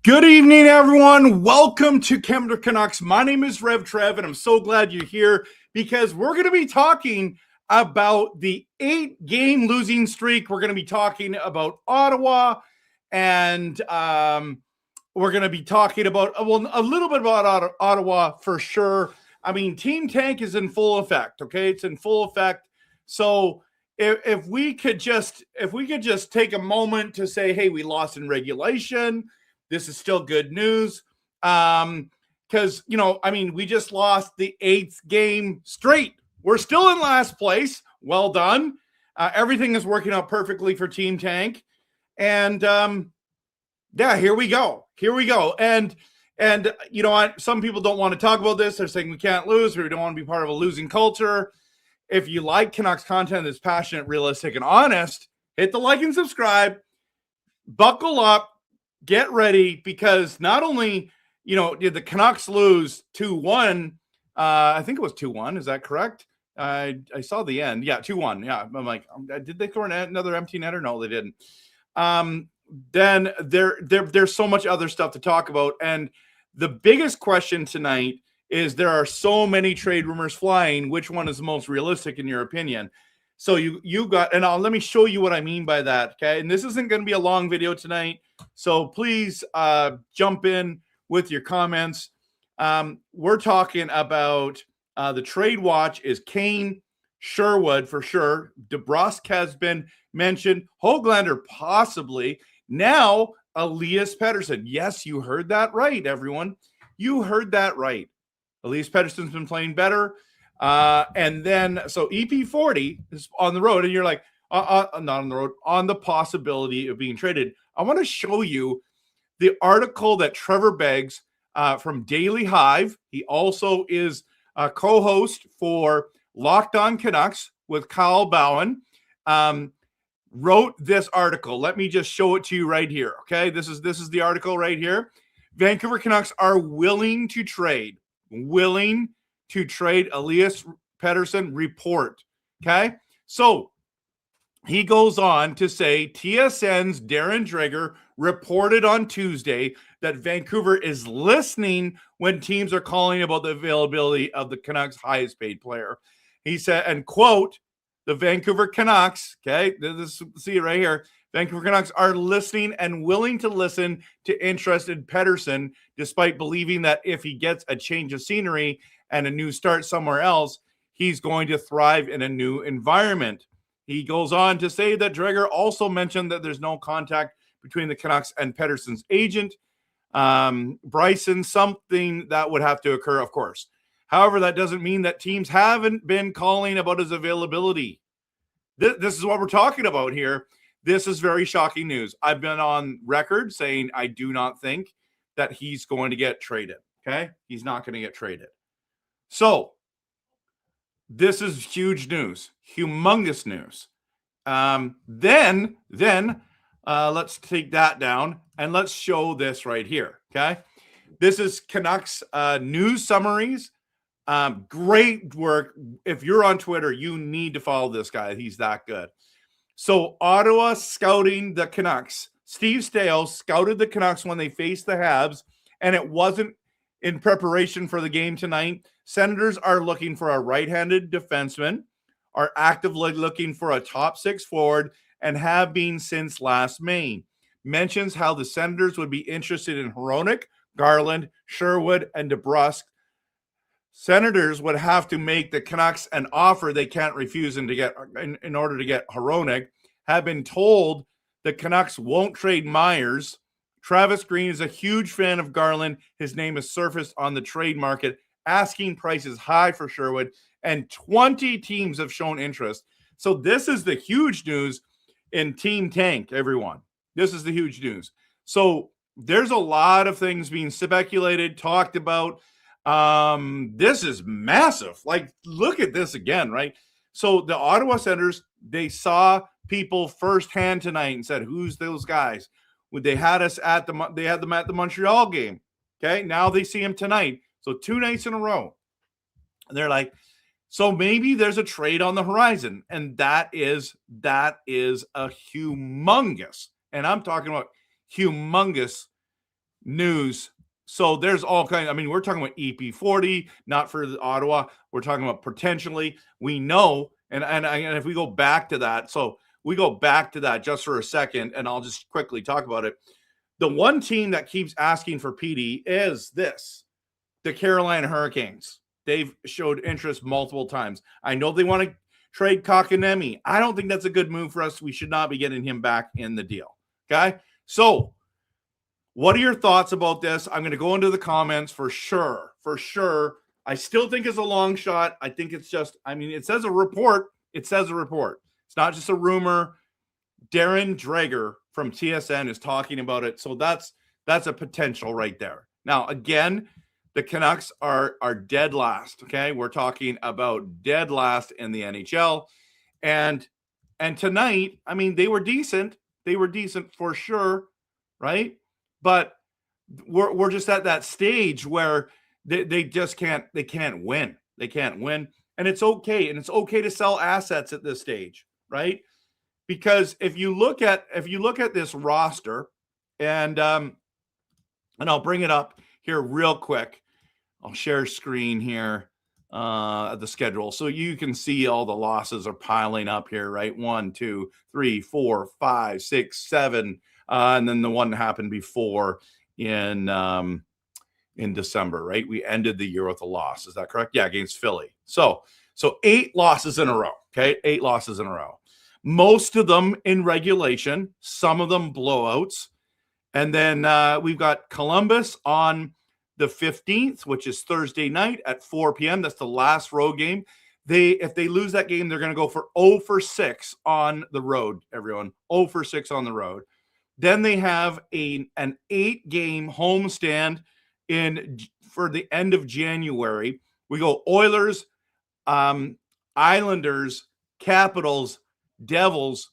Good evening, everyone. Welcome to Camden Canucks. My name is RevTrev, and I'm so glad you're here because we're going to be talking about the 8-game losing streak. We're going to be talking about Ottawa, and we're going to be talking about, a little bit about Ottawa for sure. I mean, Team Tank is in full effect, okay? It's in full effect. So if we could just take a moment to say, hey, we lost in regulation. This is still good news because, we just lost the 8th game straight. We're still in last place. Well done. Everything is working out perfectly for Team Tank. And, here we go. And some people don't want to talk about this. They're saying we can't lose. We don't want to be part of a losing culture. If you like Canucks content that's passionate, realistic, and honest, hit the like and subscribe. Buckle up. Get ready, because not only, did the Canucks lose 2-1, I think it was 2-1. Is that correct? I saw the end. Yeah, 2-1. Yeah, I'm like, did they throw another empty netter? No, they didn't. Then there's so much other stuff to talk about. And the biggest question tonight is there are so many trade rumors flying. Which one is the most realistic in your opinion? So you got, and let me show you what I mean by that, okay? And this isn't going to be a long video tonight, so please jump in with your comments. We're talking about the trade watch is Kane, Sherwood for sure. DeBrusk has been mentioned. Höglander possibly. Now, Elias Pettersson. Yes, you heard that right, everyone. You heard that right. Elias Pettersson's been playing better. And then, so EP40 is on the road, and you're like, not on the road, on the possibility of being traded. I want to show you the article that Trevor Beggs from Daily Hive, he also is a co-host for Locked On Canucks with Kyle Bowen, wrote this article. Let me just show it to you right here, okay? This is the article right here. Vancouver Canucks are willing to trade Elias Pettersson report. Okay. So he goes on to say TSN's Darren Dreger reported on Tuesday that Vancouver is listening when teams are calling about the availability of the Canucks' highest paid player. He said, and quote, the Vancouver Canucks, okay, see it right here. Vancouver Canucks are listening and willing to listen to interest in Pettersson, despite believing that if he gets a change of scenery and a new start somewhere else, he's going to thrive in a new environment. He goes on to say that Dreger also mentioned that there's no contact between the Canucks and Pettersson's agent, Bryson, something that would have to occur, of course. However, that doesn't mean that teams haven't been calling about his availability. This is what we're talking about here. This is very shocking news. I've been on record saying I do not think that he's going to get traded, okay? He's not going to get traded. So this is huge news, humongous news. Then let's take that down and let's show this right here, okay? This is Canucks news summaries. Great work. If you're on Twitter, you need to follow this guy. He's that good. So Ottawa scouting the Canucks. Steve Stale scouted the Canucks when they faced the Habs, and it wasn't in preparation for the game tonight. Senators are looking for a right-handed defenseman, are actively looking for a top 6 forward, and have been since last May. Mentions how the Senators would be interested in Hronek, Garland, Sherwood, and DeBrusk. Senators would have to make the Canucks an offer they can't refuse in order to get Hronek. Have been told the Canucks won't trade Myers. Travis Green is a huge fan of Garland. His name has surfaced on the trade market. Asking price is high for Sherwood, and 20 teams have shown interest. So this is the huge news in Team Tank, everyone. This is the huge news. So there's a lot of things being speculated, talked about. This is massive. Like, look at this again, right? So the Ottawa Senators, they saw people firsthand tonight and said, who's those guys? They had them at the Montreal game. Okay. Now they see him tonight. So 2 nights in a row. And they're like, so maybe there's a trade on the horizon. And that is a humongous, and I'm talking about humongous news. So there's all kinds. I mean, we're talking about EP40, not for Ottawa. We're talking about potentially. We know, and if we go back to that, so we go back to that just for a second, and I'll just quickly talk about it. The one team that keeps asking for PD is the Carolina Hurricanes. They've showed interest multiple times. I know they want to trade Kotkaniemi. I don't think that's a good move for us. We should not be getting him back in the deal. Okay? So, what are your thoughts about this? I'm going to go into the comments for sure. For sure. I still think it's a long shot. I think it's just, I mean, it says a report. It says a report. It's not just a rumor. Darren Dreger from TSN is talking about it. So that's a potential right there. Now, again, the Canucks are dead last, okay? We're talking about dead last in the NHL. And tonight, I mean, they were decent. They were decent for sure, right? But we're just at that stage where they just can't win. They can't win. And it's okay. And it's okay to sell assets at this stage, right? Because if you look at this roster, and I'll bring it up here real quick. I'll share screen here at the schedule. So you can see all the losses are piling up here, right? 1, 2, 3, 4, 5, 6, 7. And then the one that happened before in December, right? We ended the year with a loss. Is that correct? Yeah, against Philly. So 8 losses in a row. Okay, 8 losses in a row. Most of them in regulation, some of them blowouts. And then we've got Columbus on the 15th, which is Thursday night at 4 p.m. That's the last road game. If they lose that game, they're going to go for 0 for 6 on the road, everyone. 0 for 6 on the road. Then they have an 8-game homestand for the end of January. We go Oilers, Islanders, Capitals, Devils,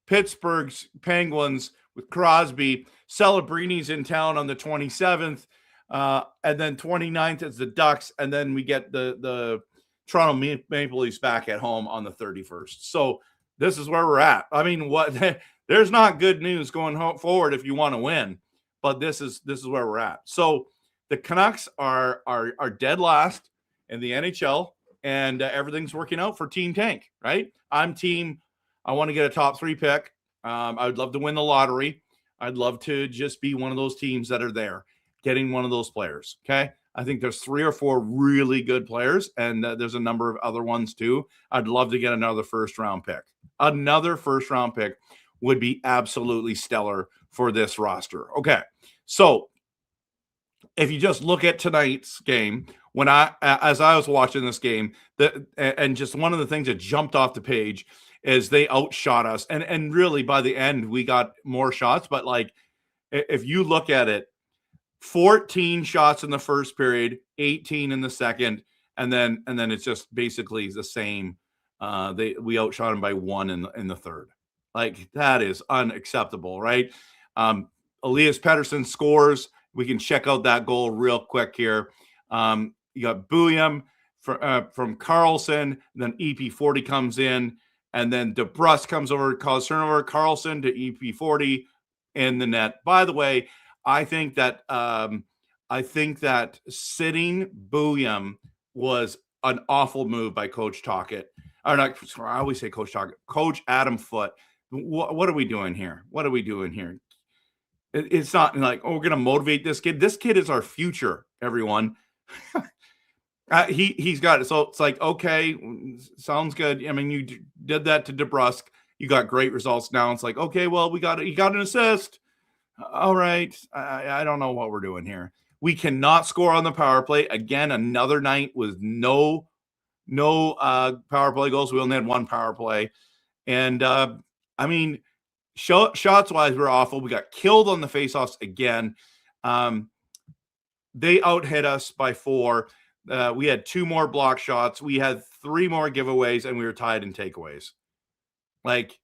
Pittsburgh's Penguins with Crosby. Celebrini's in town on the 27th. And then 29th is the Ducks. And then we get the Toronto Maple Leafs back at home on the 31st. So this is where we're at. I mean, there's not good news going forward if you want to win, but this is where we're at. So the Canucks are dead last in the NHL, and everything's working out for Team Tank, right? I want to get a top 3 pick. I would love to win the lottery. I'd love to just be one of those teams that are there, getting one of those players, okay? I think there's 3 or 4 really good players, and there's a number of other ones too. I'd love to get another first-round pick. Another first-round pick would be absolutely stellar for this roster. Okay, so if you just look at tonight's game, as I was watching this game, and just one of the things that jumped off the page is they outshot us, and really by the end we got more shots. But like, if you look at it, 14 shots in the first period, 18 in the second, and then it's just basically the same. We outshot them by 1 in the third. Like, that is unacceptable, right? Elias Pettersson scores. We can check out that goal real quick here. You got Bouillon from Carlson, then EP40 comes in, and then DeBrusk comes over, causes turnover. Carlson to EP40 in the net. By the way, I think that sitting Bouillon was an awful move by Coach Tocchet. Or not, I always say Coach Tocchet. Coach Adam Foote. What are we doing here? What are we doing here? It's not like, oh, we're going to motivate this kid. This kid is our future, everyone. He's got it. So it's like, okay, sounds good. I mean, you did that to DeBrusk. You got great results now. It's like, okay, well, you got an assist. All right. I don't know what we're doing here. We cannot score on the power play. Again, another night with no power play goals. We only had 1 power play. And, I mean, shots-wise, we're awful. We got killed on the faceoffs again. They out-hit us by 4. We had 2 more block shots. We had 3 more giveaways, and we were tied in takeaways. Like,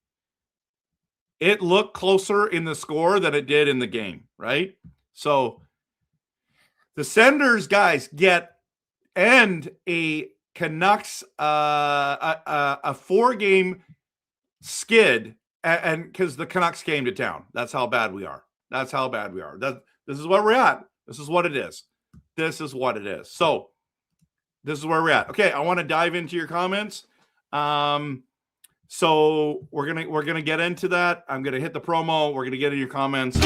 it looked closer in the score than it did in the game, right? So the Senators, guys, end a Canucks a 4-game skid, and because the Canucks came to town. That's how bad we are. This is where we're at. This is what it is. This is what it is. So this is where we're at. Okay, I want to dive into your comments. So we're gonna get into that. I'm gonna hit the promo. We're gonna get in your comments.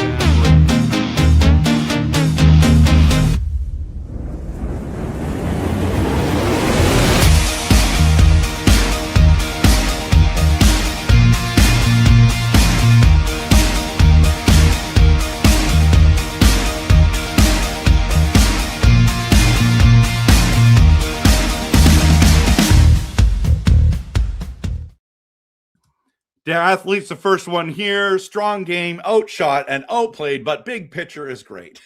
The athlete's the first one here. Strong game, outshot and outplayed, but big picture is great.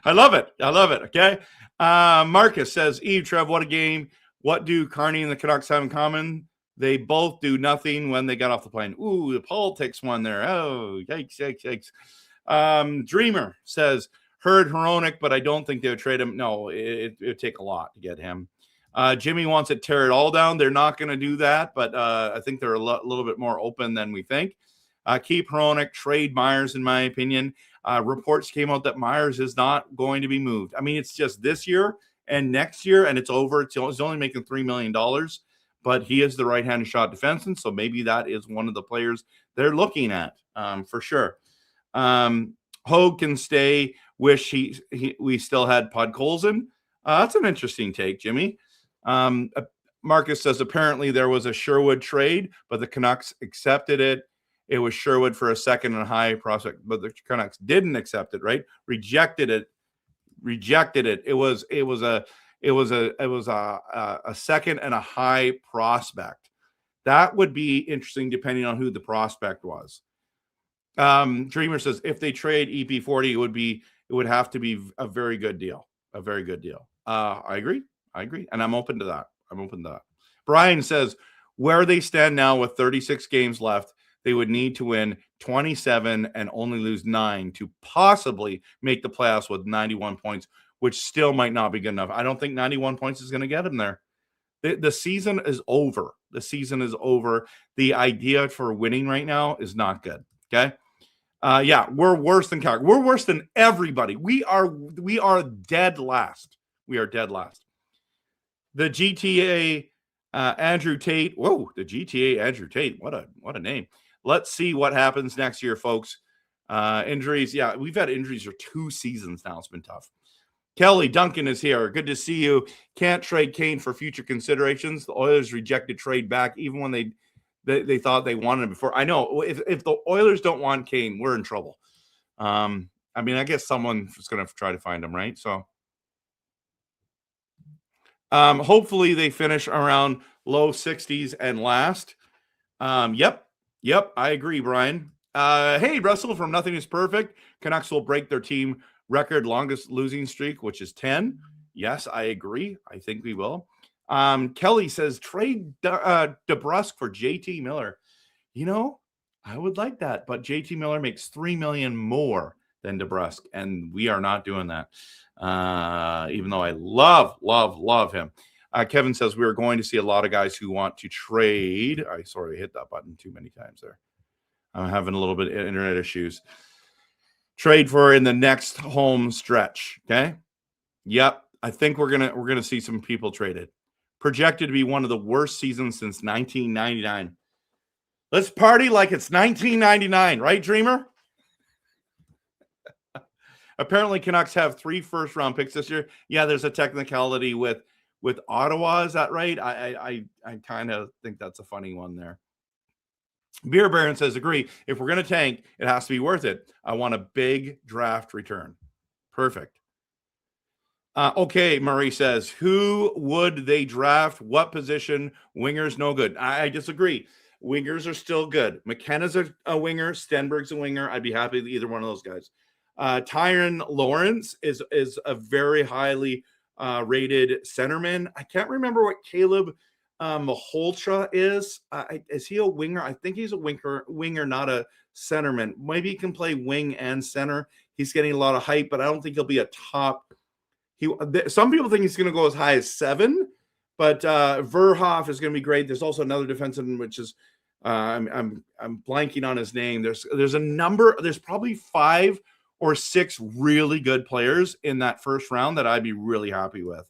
I love it. I love it. Okay. Marcus says, Trev, what a game. What do Carney and the Canucks have in common? They both do nothing when they got off the plane. Ooh, the politics one there. Oh, yikes, yikes, yikes. Dreamer says, heard Hronek, but I don't think they would trade him. No, it would take a lot to get him. Jimmy wants to tear it all down. They're not going to do that, but I think they're a little bit more open than we think. Keep Hronek, trade Myers, in my opinion. Reports came out that Myers is not going to be moved. I mean, it's just this year and next year, and it's over. He's only making $3 million, but he is the right-handed shot defenseman, so maybe that is one of the players they're looking at for sure. Hogue can stay. Wish we still had Podkolzin. That's an interesting take, Jimmy. Marcus says apparently there was a Sherwood trade, but the Canucks accepted it. It was Sherwood for a second and high prospect, but the Canucks didn't accept it, right? Rejected it. It was a second and a high prospect. That would be interesting depending on who the prospect was. Dreamer says if they trade EP40, it would have to be a very good deal. A very good deal. I agree. And I'm open to that. Brian says where they stand now with 36 games left, they would need to win 27 and only lose 9 to possibly make the playoffs with 91 points, which still might not be good enough. I don't think 91 points is going to get them there. The season is over. The idea for winning right now is not good. Okay. Yeah, we're worse than Calgary. We're worse than everybody. We are dead last. The GTA Andrew Tate. Whoa, the GTA Andrew Tate. What a name. Let's see what happens next year, folks. Injuries. Yeah, we've had injuries for 2 seasons now. It's been tough. Kelly Duncan is here. Good to see you. Can't trade Kane for future considerations. The Oilers rejected trade back even when they thought they wanted him before. I know if the Oilers don't want Kane, we're in trouble. I mean, I guess someone's going to try to find him, right? So hopefully they finish around low 60s and last. Yep, I agree, Brian. Hey, Russell from Nothing is Perfect. Canucks will break their team record longest losing streak, which is 10. Yes, I agree. I think we will. Kelly says trade DeBrusk for JT Miller. You know, I would like that, but JT Miller makes $3 million more than DeBrusk, and we are not doing that. Even though I love him. Kevin says we are going to see a lot of guys who want to trade. I hit that button too many times there. I'm having a little bit of internet issues. Trade for in the next home stretch. Okay. Yep. I think we're gonna see some people traded. Projected to be one of the worst seasons since 1999. Let's party like it's 1999, right, Dreamer? Apparently, Canucks have 3 first-round picks this year. Yeah, there's a technicality with Ottawa. Is that right? I kind of think that's a funny one there. Beer Baron says, agree. If we're going to tank, it has to be worth it. I want a big draft return. Perfect. Okay, Murray says, who would they draft? What position? Wingers, no good. I disagree. Wingers are still good. McKenna's a winger. Stenberg's a winger. I'd be happy with either one of those guys. Tyron Lawrence is a very highly rated centerman. I can't remember what Caleb Maholtra is. Is he a winger? I think he's a winger, not a centerman. Maybe he can play wing and center. He's getting a lot of hype, but I don't think he'll be a top. Some people think he's going to go as high as 7, but Verhoff is going to be great. There's also another defenseman, which is I'm blanking on his name. There's a number. There's probably 5 or 6 really good players in that first round that I'd be really happy with.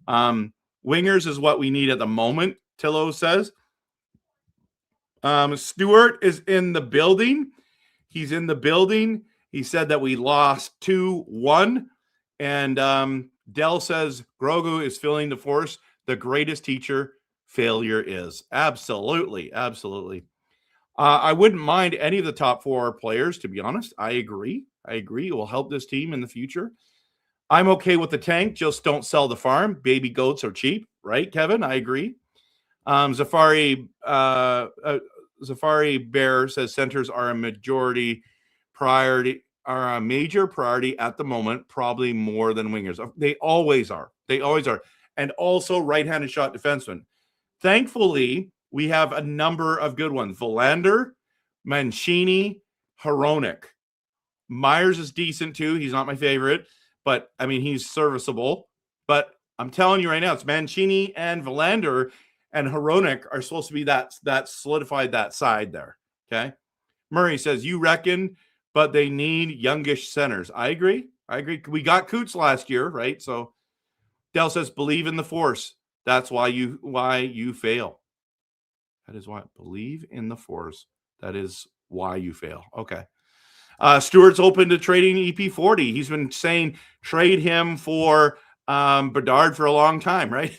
Wingers is what we need at the moment, Tillo says. Stewart is in the building. He's in the building. He said that we lost 2-1. And Dell says Grogu is feeling the force. The greatest teacher failure is. Absolutely. Absolutely. I wouldn't mind any of the top 4 players, to be honest. I agree. It will help this team in the future. I'm okay with the tank. Just don't sell the farm. Baby goats are cheap, right, Kevin? I agree. Zafari Bear says centers are a major priority at the moment, probably more than wingers. They always are. And also right-handed shot defensemen. Thankfully, we have a number of good ones. Verlander, Mancini, Hronek. Myers is decent too. He's not my favorite, but I mean, he's serviceable. But I'm telling you right now, it's Mancini and Verlander and Hronek are supposed to be that solidified that side there. Okay. Murray says, you reckon, but they need youngish centers. I agree. We got Coots last year, right? So Dell says, believe in the force. That's why you fail. That is why. Believe in the force. That is why you fail. Okay. Stewart's open to trading EP40. He's been saying trade him for Bedard for a long time, right?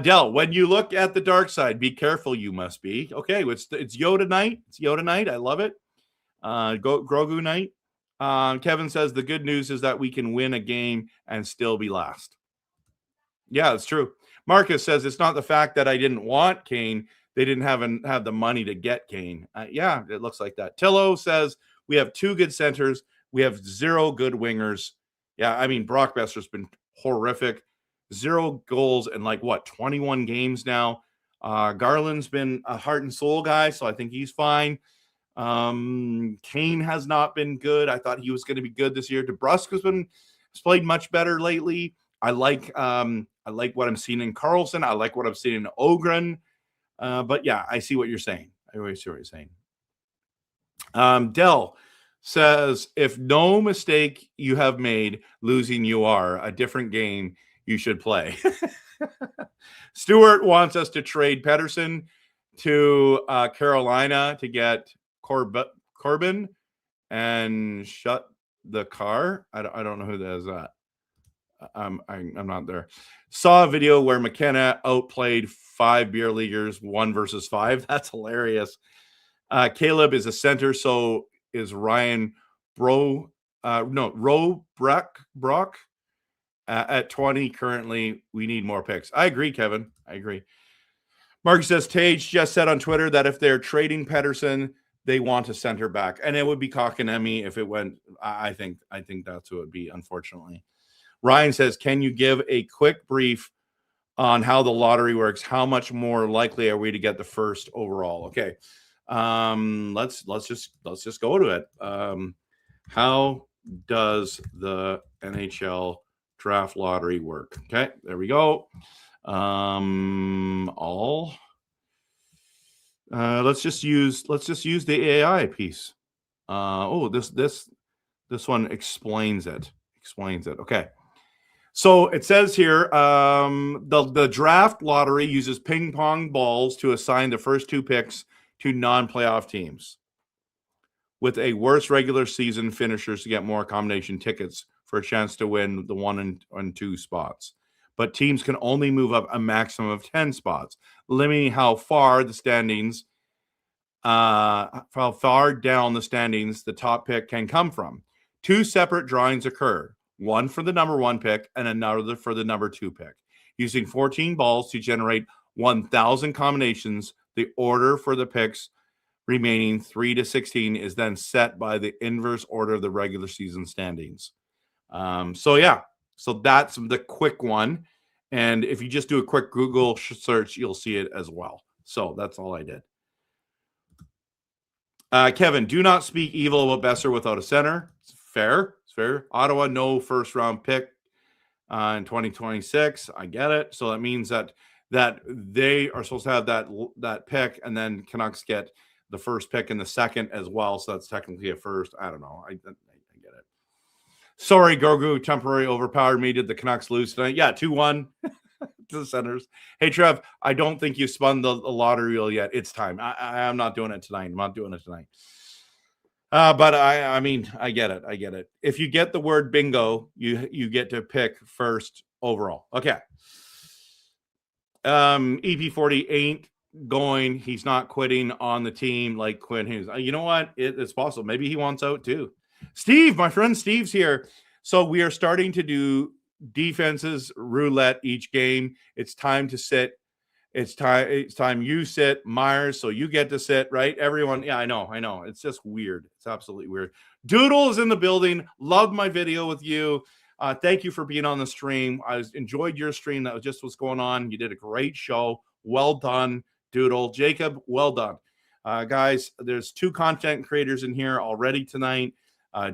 Dell, when you look at the dark side, be careful. You must be. Okay, it's Yoda night. It's Yoda night. I love it. Grogu night. Kevin says the good news is that we can win a game and still be last. Yeah, it's true. Marcus says it's not the fact that I didn't want Kane. They didn't have the money to get Kane. Yeah, it looks like that. Tillo says we have 2 good centers. We have 0 good wingers. Yeah, I mean, Brock Besser's been horrific. 0 goals in 21 games now. Garland's been a heart and soul guy, so I think he's fine. Kane has not been good. I thought he was going to be good this year. DeBrusque has played much better lately. I like what I'm seeing in Carlson. I like what I'm seeing in Ogren. But yeah, I see what you're saying. I always see what you're saying. Dell says, if no mistake you have made, losing you are a different game you should play. Stewart wants us to trade Pedersen to Carolina to get Corbin and shut the car. I don't know who that is. I'm not there. Saw a video where McKenna outplayed 5 beer leaguers 1 versus 5. That's hilarious. Caleb is a center, so is Ryan Brock at 20 currently. We need more picks. I agree, Kevin. I agree. Mark says Tage just said on Twitter that if they're trading Pedersen, they want a center back, and it would be Kotkaniemi if it went. I think that's who it would be, unfortunately. Ryan says, can you give a quick brief on how the lottery works? How much more likely are we to get the first overall? Okay. Let's just go to it. How does the NHL draft lottery work? Okay, there we go. Let's just use the AI piece. This one explains it. Okay. So it says here, the draft lottery uses ping pong balls to assign the first 2 picks to non-playoff teams, with a worse regular season finishers to get more combination tickets for a chance to win the 1 and 2 spots. But teams can only move up a maximum of 10 spots, limiting how far the standings, how far down the standings the top pick can come from. 2 separate drawings occur. One for the number 1 pick and another for the number 2 pick. Using 14 balls to generate 1,000 combinations, the order for the picks remaining 3 to 16 is then set by the inverse order of the regular season standings. So that's the quick one. And if you just do a quick Google search, you'll see it as well. So that's all I did. Kevin, do not speak evil about Besser without a center. It's fair. Ottawa, no first round pick in 2026. I get it. So that means that they are supposed to have that pick, and then Canucks get the first pick and the second as well. So that's technically a first. I don't know. I get it. Sorry, Grogu temporarily overpowered me. Did the Canucks lose tonight? Yeah, 2-1 to the Senators. Hey, Trev, I don't think you spun the lottery wheel yet. It's time. I'm not doing it tonight. I'm not doing it tonight. But I mean, I get it. If you get the word bingo, you get to pick first overall. Okay. EP40 ain't going. He's not quitting on the team like Quinn Hughes. You know what? It's possible. Maybe he wants out too. Steve, my friend Steve's here. So we are starting to do defenses roulette each game. It's time to sit. It's time you sit, Myers, so you get to sit, right? Everyone, yeah, I know. It's just weird. It's absolutely weird. Doodle is in the building. Loved my video with you. Thank you for being on the stream. I enjoyed your stream. That was just what's going on. You did a great show. Well done, Doodle. Jacob, well done. Guys, there's 2 content creators in here already tonight.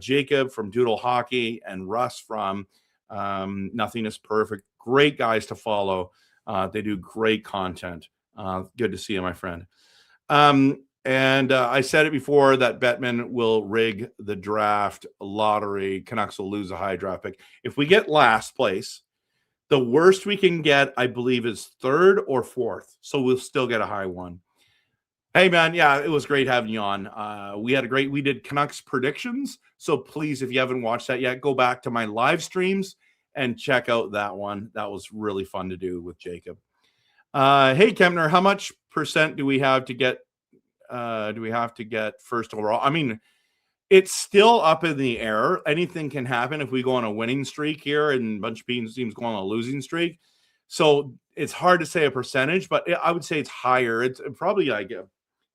Jacob from Doodle Hockey and Russ from Nothing is Perfect. Great guys to follow. They do great content. Good to see you, my friend. And I said it before that Bettman will rig the draft lottery. Canucks will lose a high draft pick. If we get last place, the worst we can get, I believe, is 3rd or 4th. So we'll still get a high one. Hey, man. Yeah, it was great having you on. We did Canucks predictions. So please, if you haven't watched that yet, go back to my live streams and check out that one. That was really fun to do with Jacob. Hey, Kempner, how much % do we have to get first overall? I mean, it's still up in the air. Anything can happen if we go on a winning streak here and a bunch of teams go on a losing streak. So it's hard to say a percentage, but I would say it's higher. It's probably like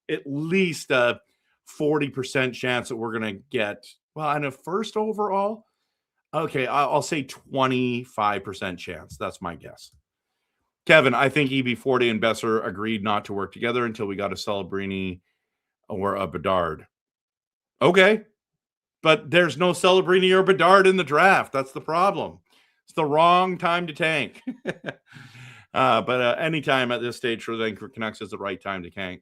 at least a 40% chance that we're going to get, well, on a first overall. Okay, I'll say 25% chance. That's my guess. Kevin, I think EB40 and Besser agreed not to work together until we got a Celebrini or a Bedard. Okay, but there's no Celebrini or Bedard in the draft. That's the problem. It's the wrong time to tank. But anytime at this stage for the Vancouver Canucks is the right time to tank.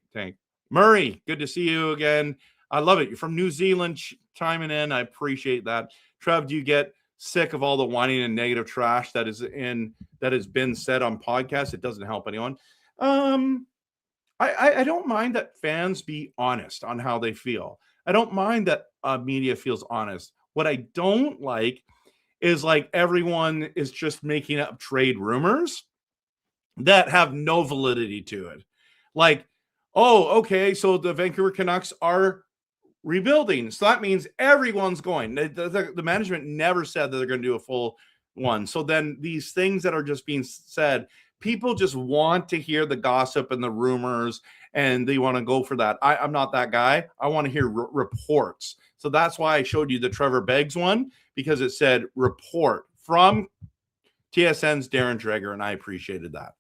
Murray, good to see you again. I love it. You're from New Zealand chiming in. I appreciate that. Trev, do you get sick of all the whining and negative trash that has been said on podcasts? It doesn't help anyone. I don't mind that fans be honest on how they feel. I don't mind that media feels honest. What I don't like is like everyone is just making up trade rumors that have no validity to it. Like, oh, okay, so the Vancouver Canucks are rebuilding. So that means everyone's going. The management never said that they're going to do a full one. So then these things that are just being said, people just want to hear the gossip and the rumors, and they want to go for that. I'm not that guy. I want to hear reports. So that's why I showed you the Trevor Beggs one, because it said report from TSN's Darren Dreger, and I appreciated that.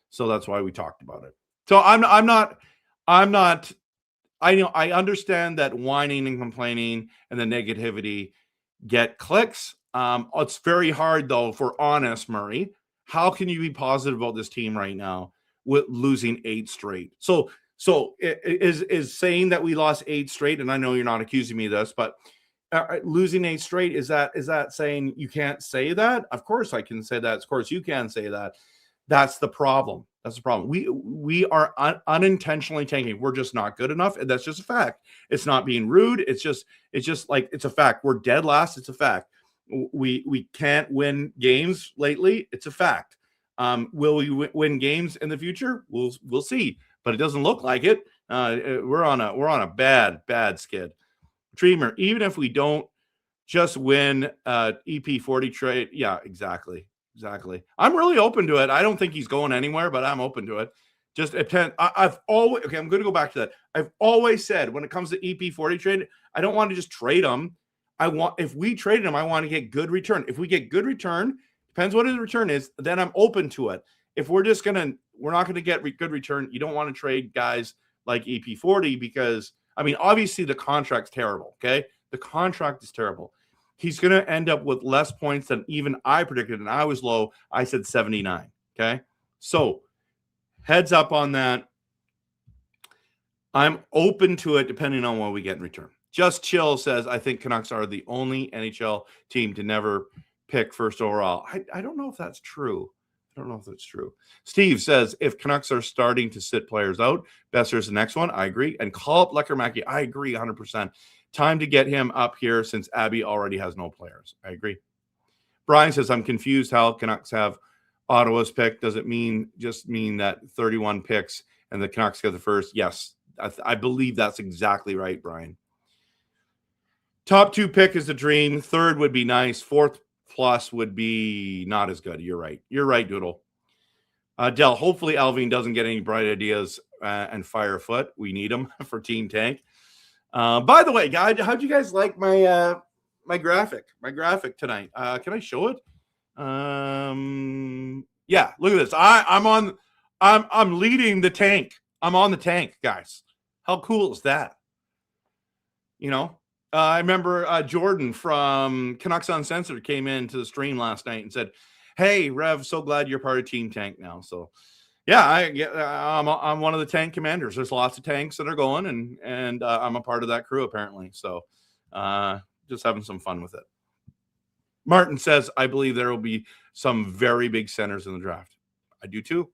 So that's why we talked about it. So I understand that whining and complaining and the negativity get clicks. It's very hard, though, if we're honest, Murray. How can you be positive about this team right now with losing 8 straight? So is saying that we lost 8 straight, and I know you're not accusing me of this, but losing 8 straight, is that saying you can't say that? Of course I can say that. Of course you can say that. That's the problem. That's the problem. We are unintentionally tanking. We're just not good enough, and that's just a fact. It's not being rude. It's just like it's a fact. We're dead last. It's a fact. We can't win games lately. It's a fact. Will we win games in the future? We'll see. But it doesn't look like it. We're on a bad skid. Dreamer, even if we don't just win EP40 trade, yeah, exactly. I'm really open to it. I don't think he's going anywhere, but I'm open to it. Just attend. I'm going to go back to that. I've always said when it comes to EP40 trade, I don't want to just trade him. If we traded him, I want to get good return. If we get good return, depends what his return is, then I'm open to it. If we're not going to get good return, you don't want to trade guys like EP40 because, I mean, obviously the contract's terrible, okay? The contract is terrible. He's going to end up with less points than even I predicted, and I was low. I said 79, okay? So heads up on that. I'm open to it depending on what we get in return. Just Chill says, I think Canucks are the only NHL team to never pick first overall. I don't know if that's true. Steve says, if Canucks are starting to sit players out, Besser's the next one. I agree. And call up Leckermacki. I agree 100%. Time to get him up here since Abby already has no players. I agree. Brian says, I'm confused how Canucks have Ottawa's pick. Does it just mean that 31 picks and the Canucks get the first? Yes. I believe that's exactly right, Brian. Top 2 pick is the dream. Third would be nice. Fourth plus would be not as good. You're right. You're right, Doodle. Dell, hopefully Alvin doesn't get any bright ideas and fire a foot. We need him for Team Tank. By the way, guys, how'd you guys like my my graphic tonight? Can I show it? Yeah, look at this. I'm leading the tank. I'm on the tank, guys. How cool is that? You know, I remember Jordan from Canucks Uncensored came into the stream last night and said, "Hey, Rev, so glad you're part of Team Tank now." So, yeah, I'm one of the tank commanders. There's lots of tanks that are going, and I'm a part of that crew apparently. So, just having some fun with it. Martin says, "I believe there will be some very big centers in the draft." I do too,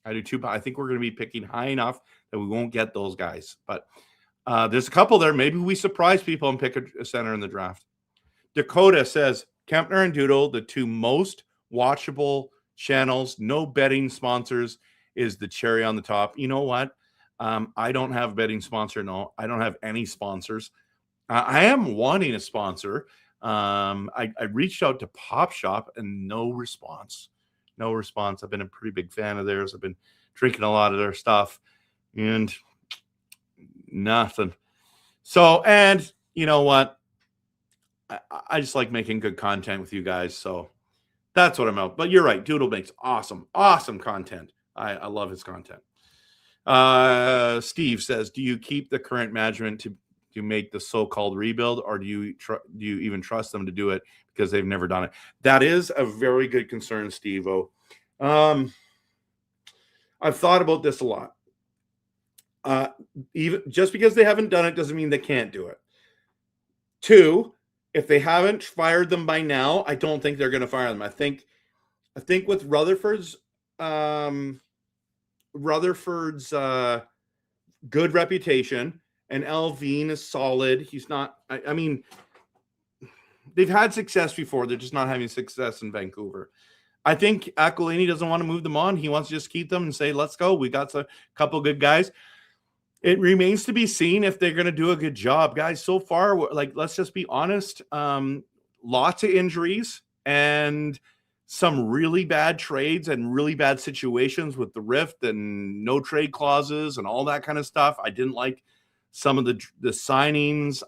but I think we're going to be picking high enough that we won't get those guys. But there's a couple there. Maybe we surprise people and pick a center in the draft. Dakota says, Kempner and Doodle, the 2 most watchable channels, no betting sponsors, is the cherry on the top. You know what? I don't have a betting sponsor. No, I don't have any sponsors. I am wanting a sponsor. I reached out to Pop Shop and no response. I've been a pretty big fan of theirs. I've been drinking a lot of their stuff and nothing. So, and you know what? I just like making good content with you guys. So that's what I'm out. But you're right. Doodle makes awesome content. I love his content. Steve says, do you keep the current management to make the so-called rebuild, or do you even trust them to do it because they've never done it? That is a very good concern, Steve-O. I've thought about this a lot. Even just because they haven't done it doesn't mean they can't do it. 2, if they haven't fired them by now, I don't think they're going to fire them. I think with Rutherford's good reputation, and Alvin is solid. He's not. I mean, they've had success before. They're just not having success in Vancouver. I think Aquilini doesn't want to move them on. He wants to just keep them and say, let's go. We got a couple good guys. It remains to be seen if they're going to do a good job. Guys, so far, like, let's just be honest. Lots of injuries and some really bad trades and really bad situations with the rift and no trade clauses and all that kind of stuff. I didn't like some of the signings.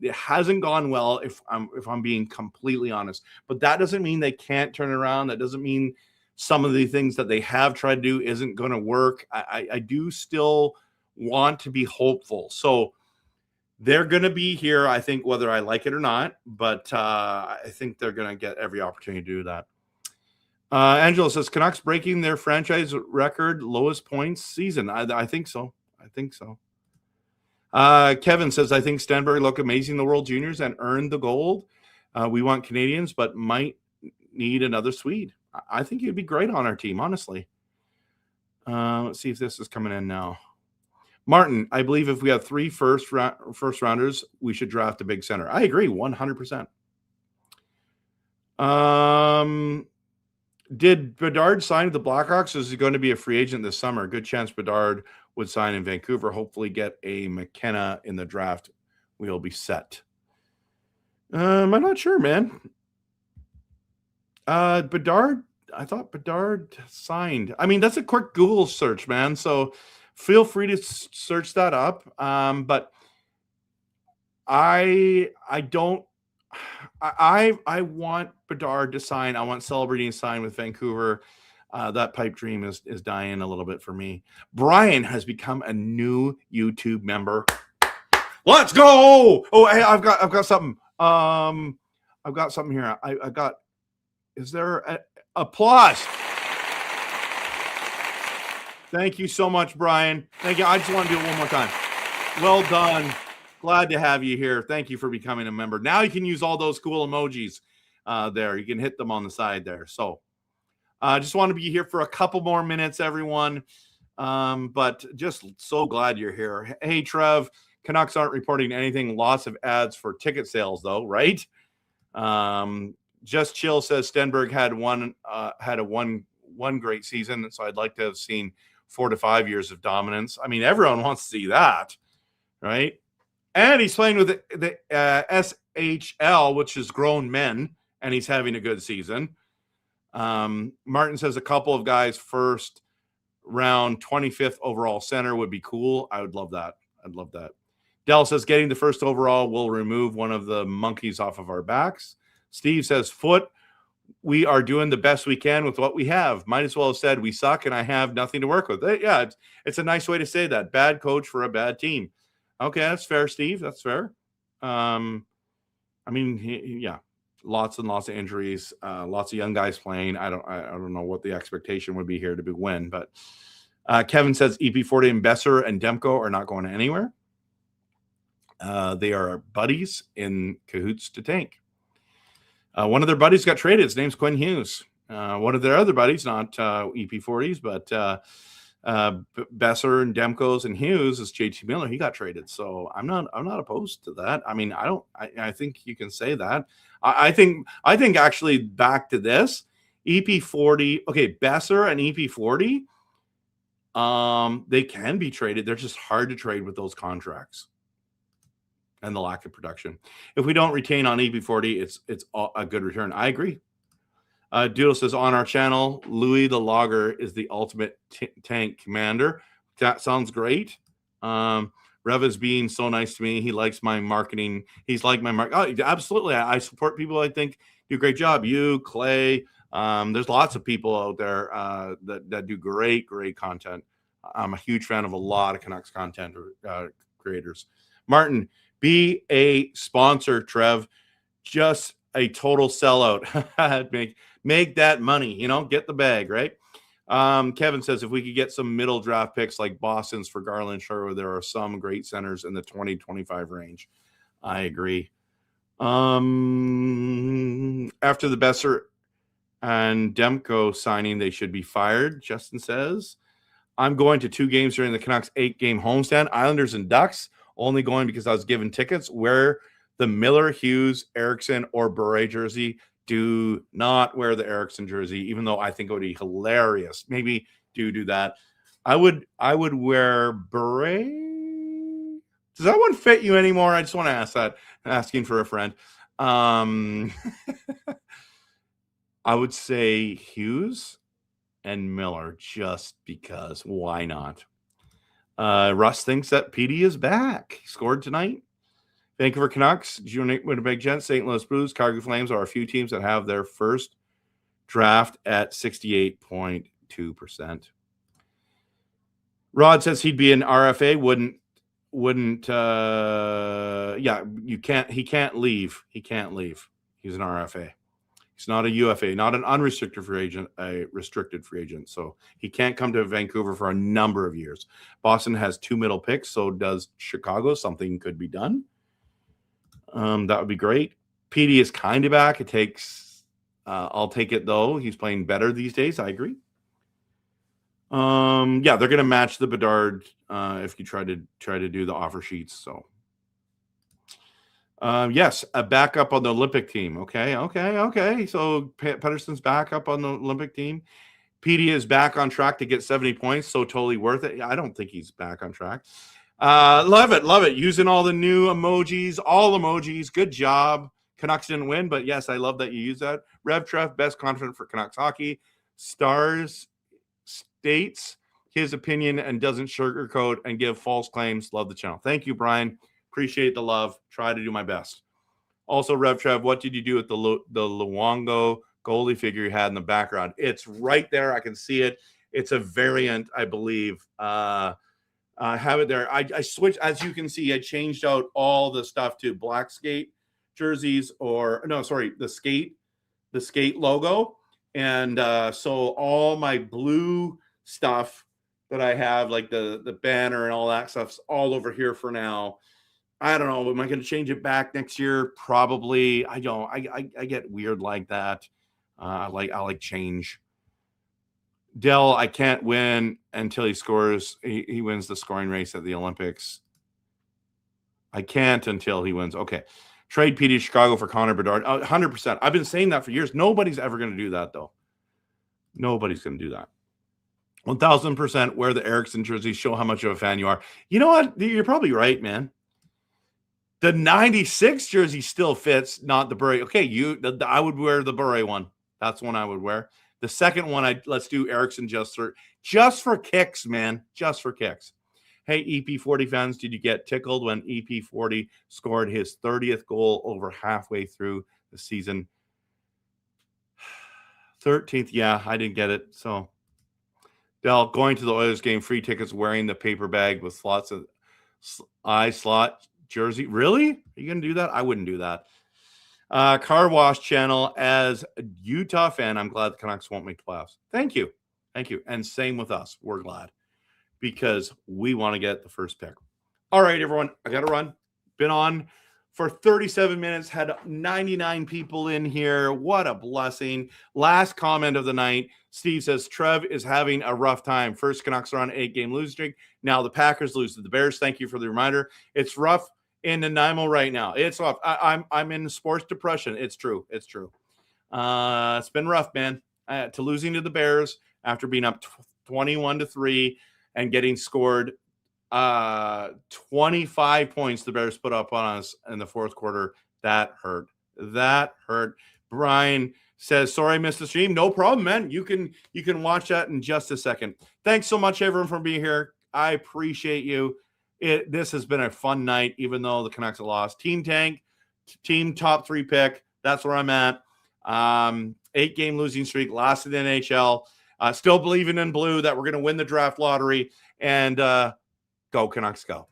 It hasn't gone well, if I'm being completely honest. But that doesn't mean they can't turn around. That doesn't mean some of the things that they have tried to do isn't going to work. I do still want to be hopeful. So they're going to be here, I think, whether I like it or not. But I think they're going to get every opportunity to do that. Angela says, Canucks breaking their franchise record lowest points season. I think so. Kevin says, I think Stenberg looked amazing in the World Juniors and earned the gold. We want Canadians, but might need another Swede. I think he'd be great on our team, honestly. Let's see if this is coming in now. Martin, I believe if we have 3 first rounders, we should draft a big center. I agree, 100%. Did Bedard sign with the Blackhawks, or is he going to be a free agent this summer? Good chance Bedard would sign in Vancouver. Hopefully get a McKenna in the draft. We'll be set. I'm not sure, man. Bedard, I thought Bedard signed. I mean, that's a quick Google search, man. So feel free to search that up. But I want Bedard to sign. I want Celebrating to sign with Vancouver. That pipe dream is dying a little bit for me. Brian has become a new YouTube member. Let's go! Oh, hey, I've got something. I've got something here. I got. Is there applause? Thank you so much, Brian. Thank you. I just want to do it one more time. Well done. Glad to have you here. Thank you for becoming a member. Now you can use all those cool emojis there. You can hit them on the side there. So I just want to be here for a couple more minutes, everyone. But just so glad you're here. Hey, Trev, Canucks aren't reporting anything. Lots of ads for ticket sales, though, right? Just Chill says Stenberg had one great season, so I'd like to have seen 4 to 5 years of dominance. I mean, everyone wants to see that, right? And he's playing with the SHL, which is grown men, and he's having a good season. Martin says a couple of guys first round 25th overall center would be cool. I would love that. I'd love that. Dell says getting the first overall will remove one of the monkeys off of our backs. Steve says Foot, we are doing the best we can with what we have. Might as well have said we suck and I have nothing to work with. Yeah, it's a nice way to say that. Bad coach for a bad team. Okay, that's fair, Steve. That's fair. I mean, yeah, lots and lots of injuries, lots of young guys playing. I don't know what the expectation would be here to win, but Kevin says EP40 and Besser and Demko are not going anywhere. They are buddies in cahoots to tank. One of their buddies got traded. His name's Quinn Hughes. One of their other buddies, not EP40s, but Besser and Demko's and Hughes is JT Miller. He got traded, so I'm not opposed to that. I mean, I think you can say that. I think actually back to this EP40. Okay, Besser and EP40. They can be traded. They're just hard to trade with those contracts and the lack of production. If we don't retain on EP40, it's a good return. I agree. Doodle says on our channel, Louis the Logger is the ultimate tank commander. That sounds great. Rev is being so nice to me. He likes my marketing. He's like my mark. Oh, absolutely. I support people I think do a great job. You, Clay. There's lots of people out there that do great content. I'm a huge fan of a lot of Canucks content creators. Martin, be a sponsor, Trev. Just a total sellout. Make that money, get the bag, right? Kevin says if we could get some middle draft picks like Boston's for Garland, sure, there are some great centers in the 20-25 range. I agree. After the Besser and Demko signing, they should be fired, Justin says. I'm going to 2 games during the Canucks 8-game homestand. Islanders and Ducks, only going because I was given tickets. Wear the Miller, Hughes, Erickson, or Bure jersey. Do not wear the Erickson jersey, even though I think it would be hilarious. Maybe do that. I would wear Bure. Does that one fit you anymore? I just want to ask that. Asking for a friend. I would say Hughes and Miller just because. Why not? Russ thinks that PD is back. He scored tonight. Vancouver Canucks, Winnipeg Jets, St. Louis Blues, Calgary Flames are a few teams that have their first draft at 68.2%. Rod says he'd be an RFA. He can't leave. He can't leave. He's an RFA. He's not a UFA, not an unrestricted free agent, a restricted free agent. So he can't come to Vancouver for a number of years. Boston has 2 middle picks, so does Chicago. Something could be done. That would be great. PD is kind of back. It takes, I'll take it though. He's playing better these days. I agree. They're going to match the Bedard if you try to do the offer sheets. So, yes, a backup on the Olympic team. Okay. So Pedersen's back up on the Olympic team. PD is back on track to get 70 points. So totally worth it. I don't think he's back on track. Love it. Using all the new emojis, all emojis. Good job. Canucks didn't win, but yes, I love that you use that. RevTrev, best content for Canucks hockey. Stars states his opinion and doesn't sugarcoat and give false claims. Love the channel. Thank you, Brian. Appreciate the love. Try to do my best. Also, RevTrev, what did you do with the Luongo goalie figure you had in the background? It's right there. I can see it. It's a variant, I believe. I have it there. I switched, as you can see, I changed out all the stuff to black skate jerseys the skate logo. And so all my blue stuff that I have, like the banner and all that stuff's all over here for now. I don't know. Am I going to change it back next year? Probably. I don't. I get weird like that. I like change. Dell, I can't win until he scores. He wins the scoring race at the Olympics. I can't until he wins. Okay. Trade Petey Chicago for Connor Bedard. 100%. I've been saying that for years. Nobody's ever going to do that, though. Nobody's going to do that. 1,000% wear the Eriksson jersey. Show how much of a fan you are. You know what? You're probably right, man. The 96 jersey still fits, not the beret. Okay, I would wear the beret one. That's one I would wear. The second one, let's do Eriksson just for kicks, man. Just for kicks. Hey, EP40 fans, did you get tickled when EP40 scored his 30th goal over halfway through the season? 13th, yeah, I didn't get it. So, Dell, going to the Oilers game, free tickets, wearing the paper bag with slots of eye slot jersey. Really? Are you going to do that? I wouldn't do that. Car Wash Channel, as a Utah fan, I'm glad the Canucks won't make playoffs. Thank you. Thank you. And same with us. We're glad because we want to get the first pick. All right, everyone. I got to run. Been on for 37 minutes. Had 99 people in here. What a blessing. Last comment of the night. Steve says, Trev is having a rough time. First, Canucks are on an 8-game losing streak. Now the Packers lose to the Bears. Thank you for the reminder. It's rough in Nanaimo right now. It's rough. I'm in sports depression. It's true. It's true. It's been rough, man. To losing to the Bears after being up 21-3 and getting scored 25 points the Bears put up on us in the fourth quarter. That hurt. That hurt. Brian says, sorry I missed the stream. No problem, man. You can watch that in just a second. Thanks so much, everyone, for being here. I appreciate you. This has been a fun night, even though the Canucks have lost. Team Tank, team top 3 pick. That's where I'm at. 8-game losing streak, last in the NHL. Still believing in blue that we're going to win the draft lottery. And go Canucks, go.